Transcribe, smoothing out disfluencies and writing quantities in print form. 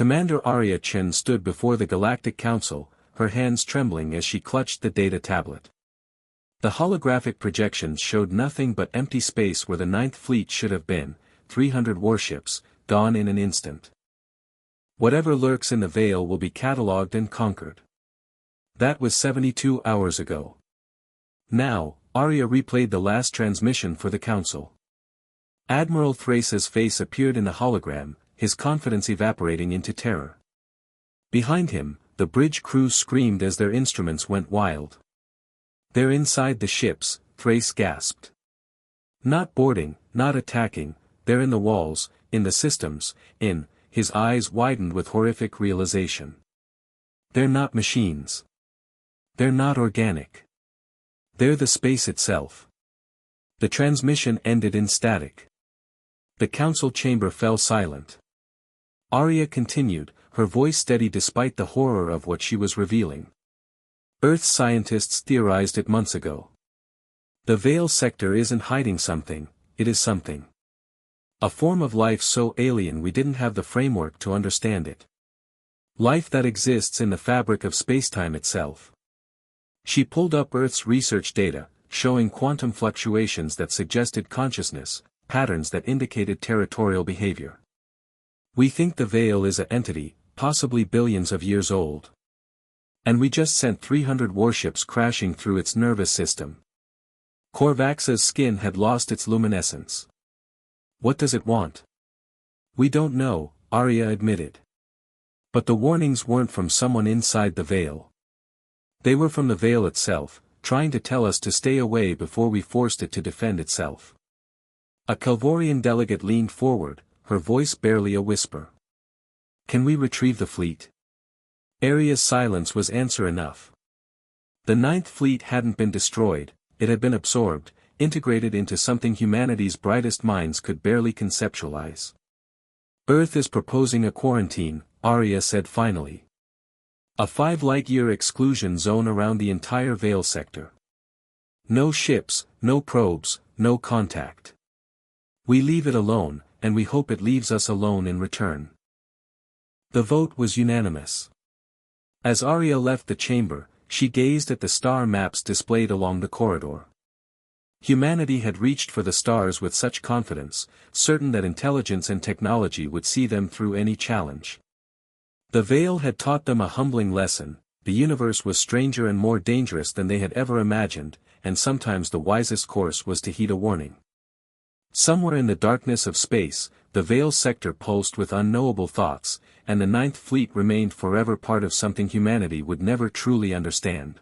Commander Arya Chen stood before the Galactic Council, her hands trembling as she clutched the data tablet. The holographic projections showed nothing but empty space where the Ninth Fleet should have been, 300 warships, gone in an instant. Whatever lurks in the veil will be catalogued and conquered. That was 72 hours ago. Now, Arya replayed the last transmission for the Council. Admiral Thrace's face appeared in the hologram, his confidence evaporating into terror. Behind him, the bridge crew screamed as their instruments went wild. "They're inside the ships," Thrace gasped. "Not boarding, not attacking, they're in the walls, in the systems, his eyes widened with horrific realization. "They're not machines. They're not organic. They're the space itself." The transmission ended in static. The council chamber fell silent. Arya continued, her voice steady despite the horror of what she was revealing. "Earth's scientists theorized it months ago. The Veil sector isn't hiding something, it is something. A form of life so alien we didn't have the framework to understand it. Life that exists in the fabric of spacetime itself." She pulled up Earth's research data, showing quantum fluctuations that suggested consciousness, patterns that indicated territorial behavior. "We think the Veil is an entity, possibly billions of years old. And we just sent 300 warships crashing through its nervous system. Korvax's skin had lost its luminescence. What does it want?" "We don't know," Arya admitted. But the warnings weren't from someone inside the Veil. They were from the Veil itself, trying to tell us to stay away before we forced it to defend itself. A Kelvorian delegate leaned forward, her voice barely a whisper. "Can we retrieve the fleet?" Arya's silence was answer enough. The Ninth Fleet hadn't been destroyed, it had been absorbed, integrated into something humanity's brightest minds could barely conceptualize. "Earth is proposing a quarantine," Arya said finally. "A 5-light-year exclusion zone around the entire Veil sector. No ships, no probes, no contact. We leave it alone, and we hope it leaves us alone in return." The vote was unanimous. As Arya left the chamber, she gazed at the star maps displayed along the corridor. Humanity had reached for the stars with such confidence, certain that intelligence and technology would see them through any challenge. The Veil had taught them a humbling lesson: the universe was stranger and more dangerous than they had ever imagined, and sometimes the wisest course was to heed a warning. Somewhere in the darkness of space, the Veil sector pulsed with unknowable thoughts, and the Ninth Fleet remained forever part of something humanity would never truly understand.